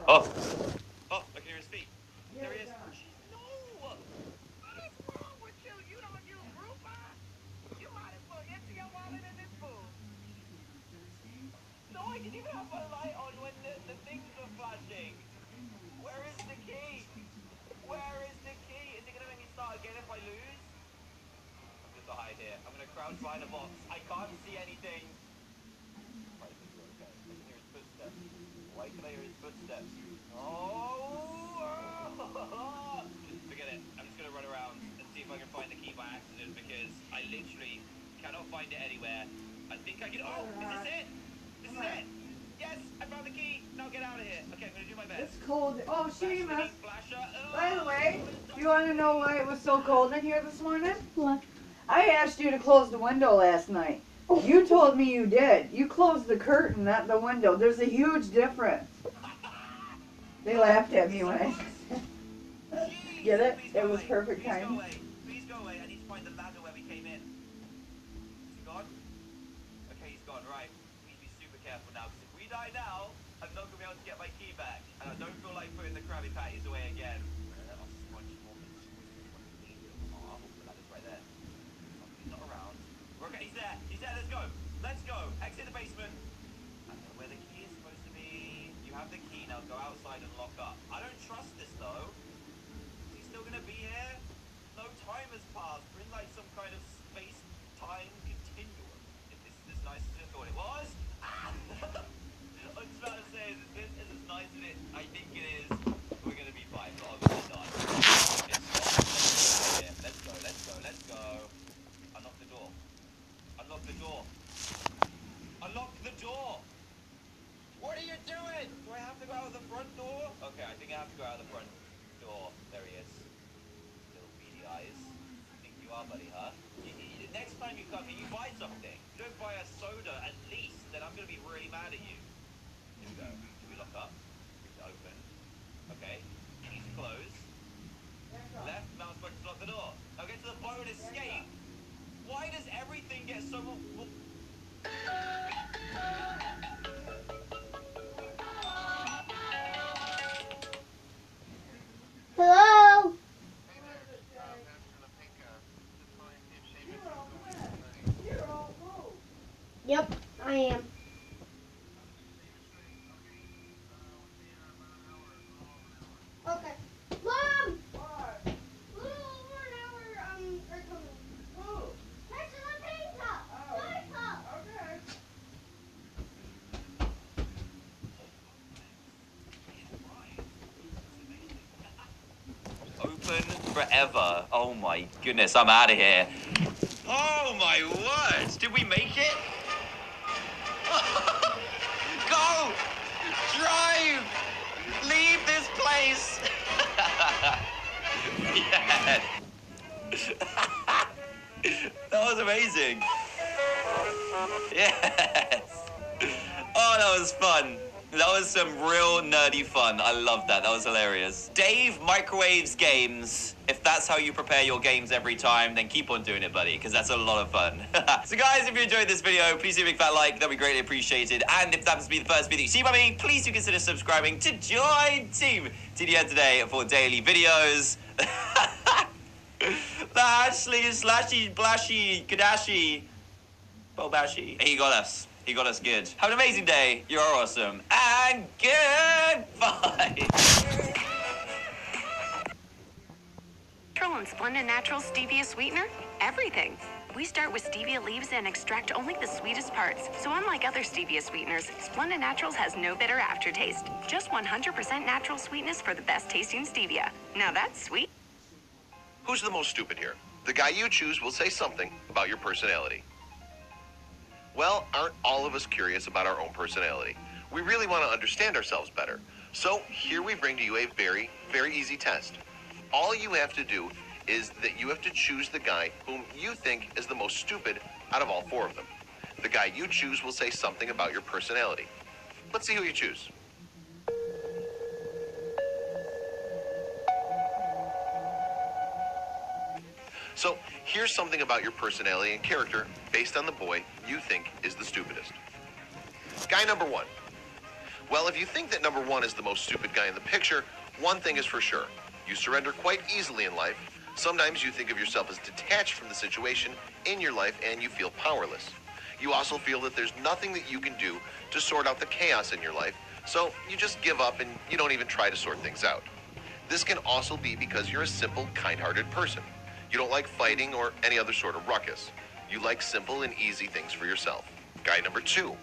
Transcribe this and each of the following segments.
Oh. Oh, I can hear his feet. There he is. No! What is wrong with you? You don't use Roomba? You might as well get to your wallet in this food. No, I didn't even have my light on when the things were flashing. Where is the key? Where is the key? Is it gonna make me start again if I lose? I'm just gonna hide here. I'm gonna crouch behind a box. I can't see anything. Right, I think we're okay. I can hear his footsteps. Why can I hear his footsteps? Oh! Forget it. I'm just gonna run around and see if I can find the key by accident because I literally cannot find it anywhere. I think I can. Oh, is this it? This is it. Yes, I found the key. Now get out of here. Okay, I'm gonna do my best. It's cold. Oh, Seamus. Flasher. By the way, you want to know why it was so cold in here this morning? What? I asked you to close the window last night. You told me you did. You closed the curtain, not the window. There's a huge difference. They laughed at me when I said, get it? It was perfect timing. Please go away. I need to find the ladder where we came in. Is he gone? Okay, he's gone. Right. We need to be super careful now because if we die now, I'm not going to be able to get my key back. And I don't feel like putting the Krabby Patties away again. Oh, the ladder's right there. He's not around. Okay, he's there. He's there. Let's go. Let's go. Exit the basement. I don't know where the key is supposed to be. You have the key now. Go outside and lock up. I don't trust this though. Is he still gonna be here? No time has passed. We're in like some kind of space-time continuum. If this is as nice as I thought it was. Ah! I was about to say, is this as nice as it? I think it is. We're gonna be fine, but obviously not. It's not. Let's go. Let's go. Let's go. Unlock the door. Unlock the door. Unlock the door. What are you doing? Do I have to go out the front door? Okay, I think I have to go out the front door. There he is. Little beady eyes. I think you are, buddy, huh? Next time you come here, you buy something. You don't buy a soda at least, then I'm going to be really mad at you. Here we go. Do we lock up? Open. Okay. You need to close. Left mouse button to lock the door. Now get to the boat and escape. Why does everything get so... Hello? Yep, I am. Okay. Mom! What? Little over an hour, are coming. Who? Catch the pizza! Open forever. Oh my goodness, I'm out of here. Oh my word! Did we make it? Go! Drive! Leave this place! Yes! That was amazing. Yes! Oh, that was fun. That was some real nerdy fun. I love that. That was hilarious. Dave microwaves games. If that's how you prepare your games every time, then keep on doing it, buddy, because that's a lot of fun. So guys, if you enjoyed this video, please do a big fat like. That'd be greatly appreciated. And if that was to be the first video you see by me, please do consider subscribing to join Team TDN today for daily videos. The Ashley, Slashy, Blashy, Kadashi, Bobashi. He got us. He got us good. Have an amazing day. You're awesome. And goodbye. Natural and Splenda Natural Stevia Sweetener? Everything. We start with stevia leaves and extract only the sweetest parts. So unlike other stevia sweeteners, Splenda Naturals has no bitter aftertaste. Just 100% natural sweetness for the best tasting stevia. Now that's sweet. Who's the most stupid here? The guy you choose will say something about your personality. Well, aren't all of us curious about our own personality? We really want to understand ourselves better. So here we bring to you a very, very easy test. All you have to do is that you have to choose the guy whom you think is the most stupid out of all four of them. The guy you choose will say something about your personality. Let's see who you choose. So here's something about your personality and character based on the boy you think is the stupidest. Guy number one. Well, if you think that number one is the most stupid guy in the picture, one thing is for sure. You surrender quite easily in life. Sometimes you think of yourself as detached from the situation in your life and you feel powerless. You also feel that there's nothing that you can do to sort out the chaos in your life, so you just give up and you don't even try to sort things out. This can also be because you're a simple, kind-hearted person. You don't like fighting or any other sort of ruckus. You like simple and easy things for yourself. Guy number two.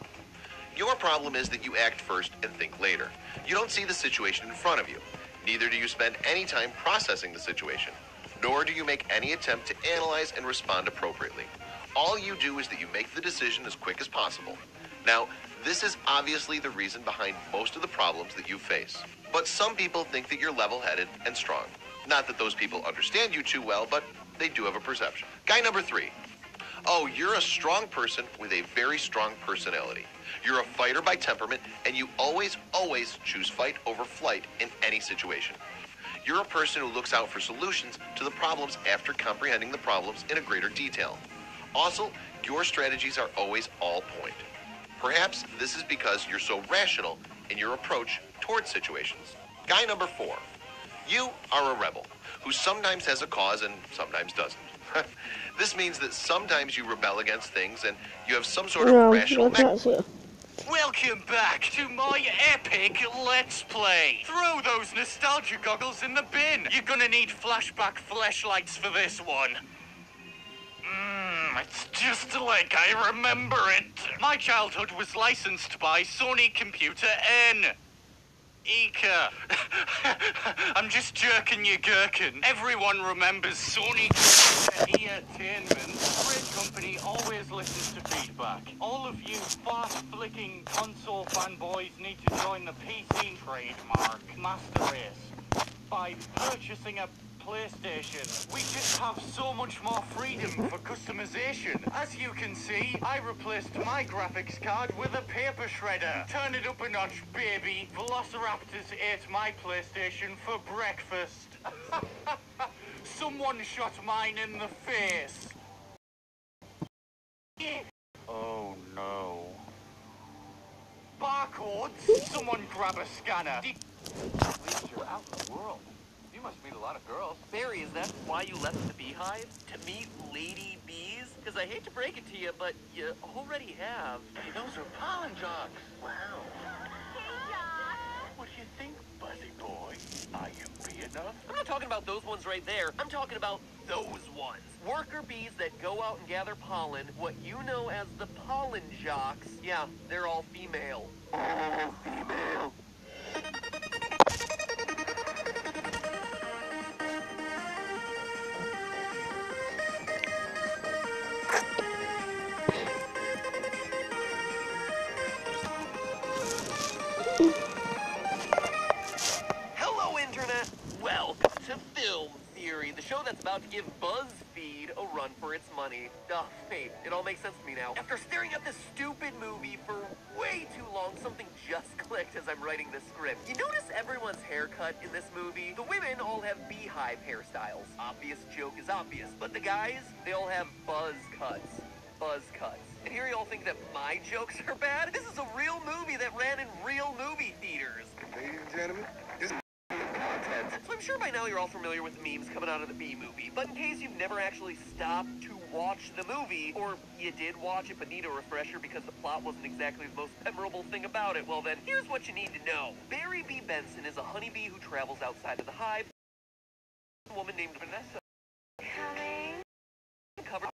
Your problem is that you act first and think later. You don't see the situation in front of you. Neither do you spend any time processing the situation, nor do you make any attempt to analyze and respond appropriately. All you do is that you make the decision as quick as possible. Now, this is obviously the reason behind most of the problems that you face. But some people think that you're level-headed and strong. Not that those people understand you too well, but they do have a perception. Guy number three. Oh, you're a strong person with a very strong personality. You're a fighter by temperament, and you always choose fight over flight in any situation. You're a person who looks out for solutions to the problems after comprehending the problems in a greater detail. Also, your strategies are always all point. Perhaps this is because you're so rational in your approach towards situations. Guy number four. You are a rebel who sometimes has a cause and sometimes doesn't. This means that sometimes you rebel against things and you have some sort of rational mechanism. Welcome back to my epic Let's Play. Throw those nostalgia goggles in the bin. You're gonna need flashback flashlights for this one. It's just like I remember it. My childhood was licensed by Sony Computer N. Ika. I'm just jerking your gherkin. Everyone remembers Sony Entertainment. Great company, always listens to feedback. All of you fast-flicking console fanboys need to join the PC trademark Master Race by purchasing a PlayStation. We just have so much more freedom for customization. As you can see, I replaced my graphics card with a paper shredder. Turn it up a notch, baby. Velociraptors ate my PlayStation for breakfast. Someone shot mine in the face. Oh no. Barcodes? Someone grab a scanner. At least you're out in the world. You must meet a lot of girls. Barry, is that why you left the beehive? To meet lady bees? Because I hate to break it to you, but you already have. Hey, those are pollen jocks. Wow. What do you think, Buzzy boy? Are you bee enough? I'm not talking about those ones right there. I'm talking about those ones. Worker bees that go out and gather pollen, what you know as the pollen jocks. Yeah, they're all female. Oh, female. Hello, Internet! Welcome to Film Theory, the show that's about to give BuzzFeed a run for its money. Wait, it all makes sense to me now. After staring at this stupid movie for way too long, something just clicked as I'm writing this script. You notice everyone's haircut in this movie? The women all have beehive hairstyles. Obvious joke is obvious, but the guys, they all have buzz cuts. Buzz cuts. And here y'all think that my jokes are bad? This is a real movie that ran in real movie theaters. Ladies and gentlemen, this content. So I'm sure by now you're all familiar with the memes coming out of the Bee Movie, but in case you've never actually stopped to watch the movie, or you did watch it but need a refresher because the plot wasn't exactly the most memorable thing about it, well then, here's what you need to know. Barry B. Benson is a honeybee who travels outside of the hive. A woman named Vanessa. Covered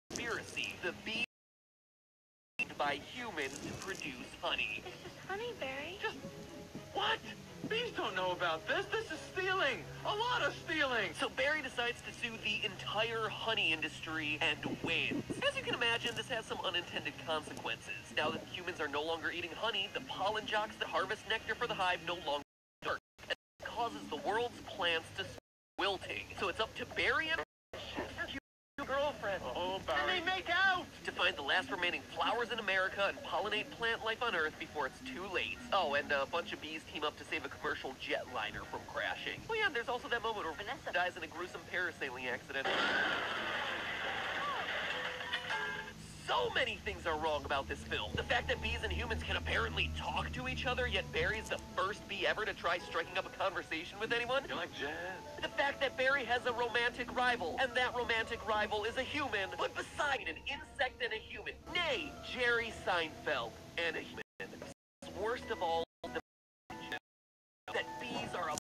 conspiracy. The bee by humans to produce honey. This is honey, Barry. Just what? Bees don't know about this. This is stealing. A lot of stealing. So Barry decides to sue the entire honey industry and wins. As you can imagine, this has some unintended consequences. Now that humans are no longer eating honey, the pollen jocks that harvest nectar for the hive no longer work. And it causes the world's plants to start wilting. So it's up to Barry and girlfriend. Oh, Barry. And they make out! To find the last remaining flowers in America and pollinate plant life on Earth before it's too late. Oh, and a bunch of bees team up to save a commercial jetliner from crashing. Oh yeah, there's also that moment where Vanessa dies in a gruesome parasailing accident. So many things are wrong about this film. The fact that bees and humans can apparently talk to each other, yet Barry's the first bee ever to try striking up a conversation with anyone. You like jazz? The fact that Barry has a romantic rival, and that romantic rival is a human, but beside an insect and a human, nay, Jerry Seinfeld and a human. Worst of all, that bees are a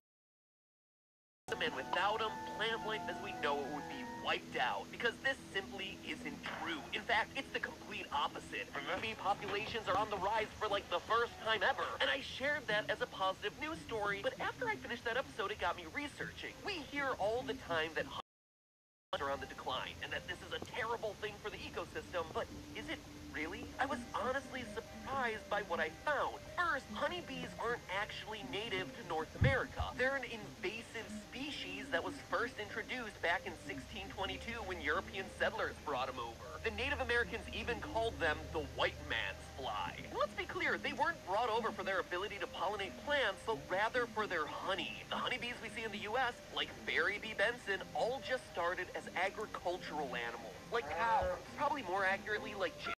and without them, plant life as we know it would be wiped out. Because this simply isn't true. In fact, it's the complete opposite. Bee populations are on the rise for like the first time ever. And I shared that as a positive news story, but after I finished that episode, it got me researching. We hear all the time that honeybees are on the decline, and that this is a terrible thing for the ecosystem, but is it really? I was honestly surprised by what I found. First, honeybees aren't actually native to North America. They're an invasive species that was first introduced back in 1622 when European settlers brought them over. The Native Americans even called them the white man's fly. And let's be clear, they weren't brought over for their ability to pollinate plants, but rather for their honey. The honeybees we see in the US, like Barry B. Benson, all just started as agricultural animals, like cows. Probably more accurately, like chickens.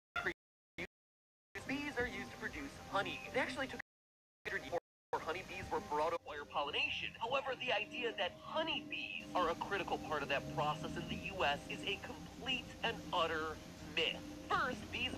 Bees are used to produce honey. It actually took 100 years before honeybees were brought over for pollination. However, the idea that honeybees are a critical part of that process in the U.S. is a complete and utter myth. First, bees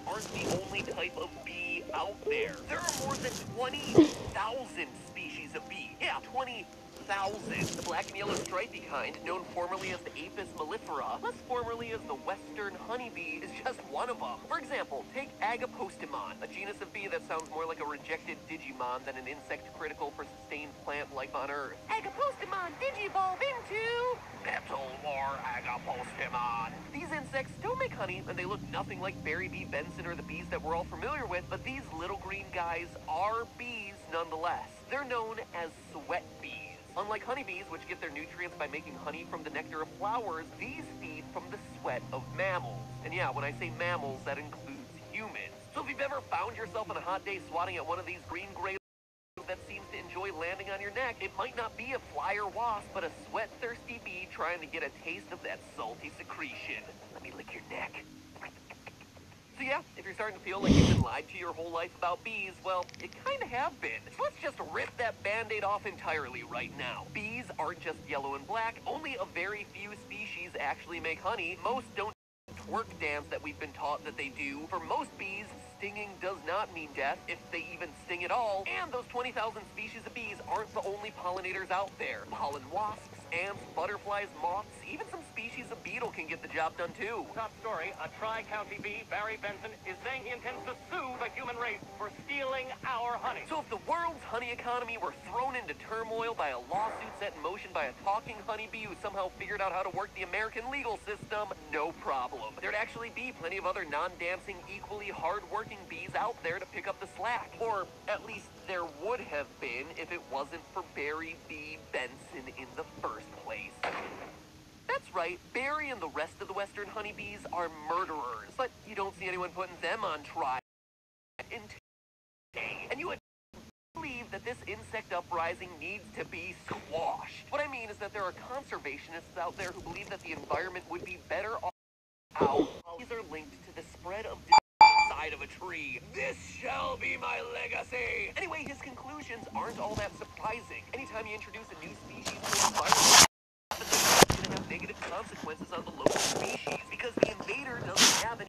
aren't the only type of bee out there. There are more than 20,000 species of bee. Yeah, 20,000. The black and yellow stripy kind, known formerly as the Apis mellifera, less formerly as the western honeybee, is just one of them. For example, take Agapostemon, a genus of bee that sounds more like a rejected Digimon than an insect critical for sustained plant life on Earth. Agapostemon digivolve into Petalwar Agapostemon. These insects don't make honey, and they look nothing like Barry B. Benson or the bees that we're all familiar with, but these little green guys are bees nonetheless. They're known as sweat bees. Unlike honeybees, which get their nutrients by making honey from the nectar of flowers, these feed from the sweat of mammals. And yeah, when I say mammals, that includes humans. So if you've ever found yourself on a hot day swatting at one of these green-gray that seems to enjoy landing on your neck, it might not be a fly or wasp, but a sweat-thirsty bee trying to get a taste of that salty secretion. Let me lick your neck. So yeah, if you're starting to feel like you've been lied to your whole life about bees, well, you kind of have been. So let's just rip that band-aid off entirely right now. Bees aren't just yellow and black. Only a very few species actually make honey. Most don't twerk dance that we've been taught that they do. For most bees, stinging does not mean death, if they even sting at all. And those 20,000 species of bees aren't the only pollinators out there. Pollen wasps, ants, butterflies, moths, even some species of beetle can get the job done too. Top story, a Tri-County bee, Barry Benson, is saying he intends to sue the human race for stealing our honey. So if the world's honey economy were thrown into turmoil by a lawsuit set in motion by a talking honeybee who somehow figured out how to work the American legal system, no problem. There'd actually be plenty of other non-dancing, equally hard-working bees out there to pick up the slack. Or at least there would have been if it wasn't for Barry B. Benson in the first place. That's right, Barry and the rest of the western honeybees are murderers, but you don't see anyone putting them on trial until today. And you would believe that this insect uprising needs to be squashed. What I mean is that there are conservationists out there who believe that the environment would be better off. How these are linked to the spread of side of a tree. This shall be my legacy. Anyway, his conclusions aren't all that surprising. Anytime you introduce a new species to an environment, it's going to have negative consequences on the local species because the invader doesn't have any